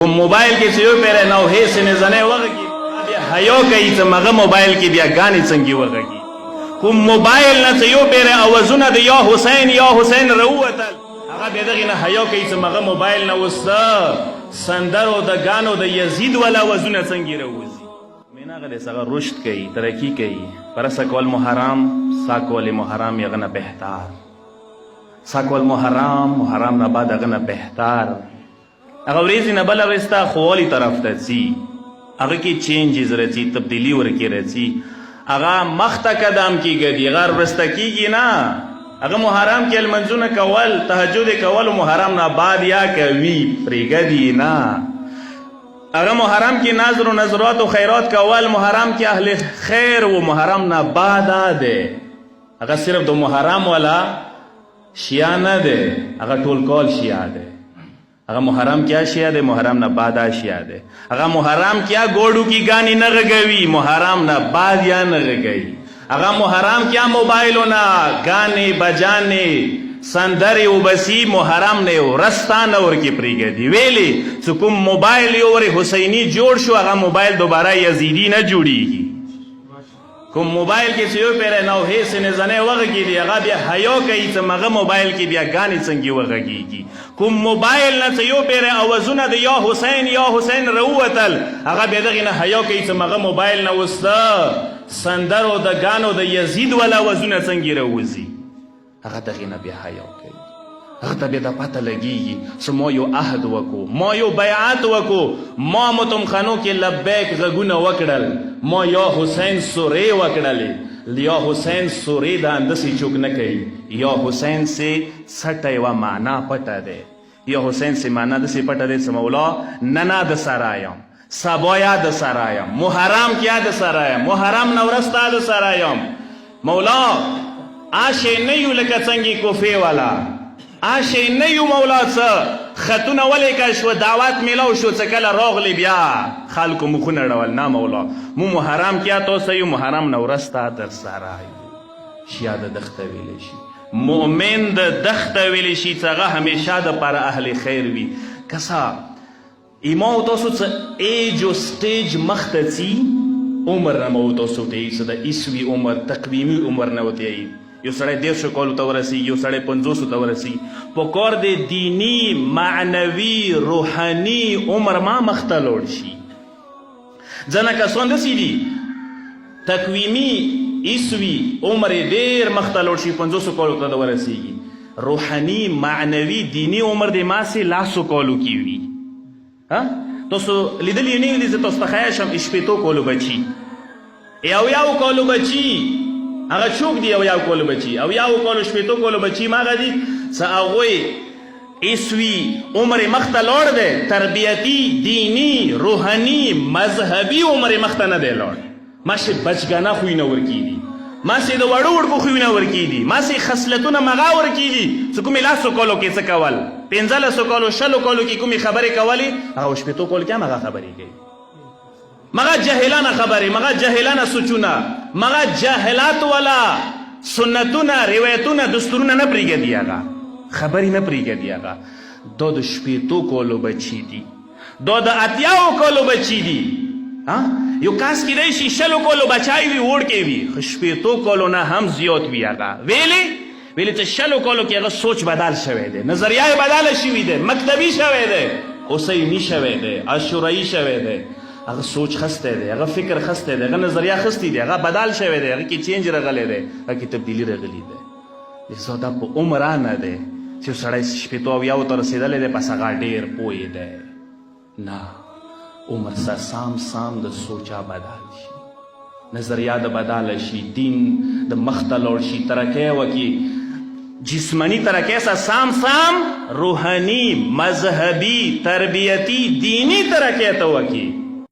موبایل کې چې یو پیره نو هیڅ نه زنه وغږی بیا حیا کوي چې مغه موبایل کې بیا غانې څنګه وغږی کوم موبایل نه چې یو پیره اوازونه د یا حسین روتل هغه به دغه نه حیا کوي چې مغه موبایل نه وسه سندرو د غانو د یزید ولا اوازونه څنګه روزي مینا غله څنګه رشد کوي ترقی کوي پر سکول محرم ساکول محرم یغنه بهتر ساکول محرم نه بعد غنه بهتر هغه ورځې نه بل ورستا خوالي طرف ته ځي هغه کې چینجز راځي تبدیلی ورکې راځي هغه مخته قدم کېږي هغه ورسته کېږي نه هغه محرم کې المنځونه کول تهجد کول محرم نه بعد یا کوي پرېږدي نه هغه محرم کې نظر و نظرات و خیرات کول محرم کې اهل خیر و محرم نه بعد ده هغه صرف د محرم ولا شیعه نه ده هغه ټول کال شیعه ده هغه محرم کیا شیعه ده محرم نه بعد شیعه ده هغه محرم کیا ګوډو کی غانی نه غوي محرم نه بعد یا نه غوي هغه محرم کیا موبایلونه غانی بجانې سندرې وبسي محرم نه ورستانه ورکی پریږدي ویلي چې کوم موبایل یو ور حسینی جوړ شو هغه موبایل دوباره یزیدی نه جوړیږي کوم موبایل کې چې یو پیره نو هیڅ نه زنه وغږی دی هغه بیا حیا کوي چې مغه موبایل کې بیا غانې څنګه وغږیږي کوم موبایل نه چې یو پیره اوازونه د یا حسین روتل هغه بیا دغه نه حیا کوي چې مغه موبایل نه وسه سندرو د غانو د یزید ولا اوازونه څنګه روزي هغه دغه نه بیا حیا کوي هغه ته بیا د پته لګیږي چې ما یو عهد وکړو ما یو بیعت وکړو ما متم خانو کې لبیک غږونه وکړل ما یا حسین سورې وکړلې یا حسین سورې د اندسې چوک نه کوي یا حسین سے سټه یوه معنا پټه ده یا حسین سے معنا داسې پټه ده چې مولا ننا د سره یم سبا یا د سره یم محرم کیا د سره یم محرم نه ورسته د سره یم مولا آشې نه یو لکه څنګه کوفې والا آشې نه یو مولا څه خطونه ولیکل شو دعوت میلاو شو چې کله راغلی بیا خلکو مخونه ډول نه مولا مو محرم کیا تاسو یو محرم نه ورسته در سره یو شیعه د دښته ویلی شي مؤمن د دښته ویلی شي چې هغه همیشه دپاره اهل خیر وي کسا ایما و تاسو څه ایج و سټیج مخته ځي عمر نه مو تاسو ته یي څه د عیسوي عمر تقویمي عمر نه ورته یي یو سړی 150 کالو ته ورسېږي یو سړی 500 ته ورسېږي په کار د دیني معنوي روحاني عمر ما مخته لوړ شي ځنه کسان داسې دي تقویمي عیسوي عمر یې ډېر مخته لوړ شي 500 کالو ته ورسېږي روحاني معنوي دیني عمر د ماسې 100 کالو کې وي تاسو لیدلی یې نه وي زه تاسو ته ښایه شم شپېتو کالو بچي یو کالو بچي هغه څوک دی یو کالو بچي او یو کالو شپېتو کالو بچي ماغه دي چې هغوی عیسوي عمر یې مخته لوړ دی تربیتي دیني روحاني مذهبي عمر یې مخته نه دی لوړ ماسې بچګانه خویونه ورکېږي ماسې د وړو وړکو خویونه ورکېږي ماسې خصلتونه مغه ورکېږي چې کومې 100 کالو کې څه کول 15 کالو 20 کالو کې کومې خبرې کولې هغه شپېتو کالو کې هم هغه خبرې کوي مغه جاهلانه خبرې مغه جاهلانه سوچونه مغه جاهلات ولا سنتونه روایتونه دستورونه نه پرېږدي هغه خبرې نه پرېږدي هغه دا د شپېتو کالو بچي دي دا د 80 کالو بچي دي یو کاس کېدی شي 100 کالو بچی وي وړکې وي خو شپېتو کالو نه هم زیات وي هغه ویلې چې 100 کالو کې هغه سوچ بدل شوی دی نظریه یې بدله شوي دی مکتبي شوی دی حسیني شوی دی عاشورایي شوی دی هغه سوچ خسته دی هغه فکر خسته دی هغه نظریه خستی دی هغه بدل شوی دی هغه کې چینج راغلی دی هغه کې تبدیلي راغلی دی لذا دا په عمره نه دی چې سړی شپېتو اویاو ته رسېدلی دی پس هغه ډېر پوه دی نه عمر سره سام د سوچا بدل شي نظریه د بدله شي دین د مخته لوړ شي ترقی وکړي جسمانی ترقی سره سام روحاني مذهبي تربیتي دینی ترقی ته وکړي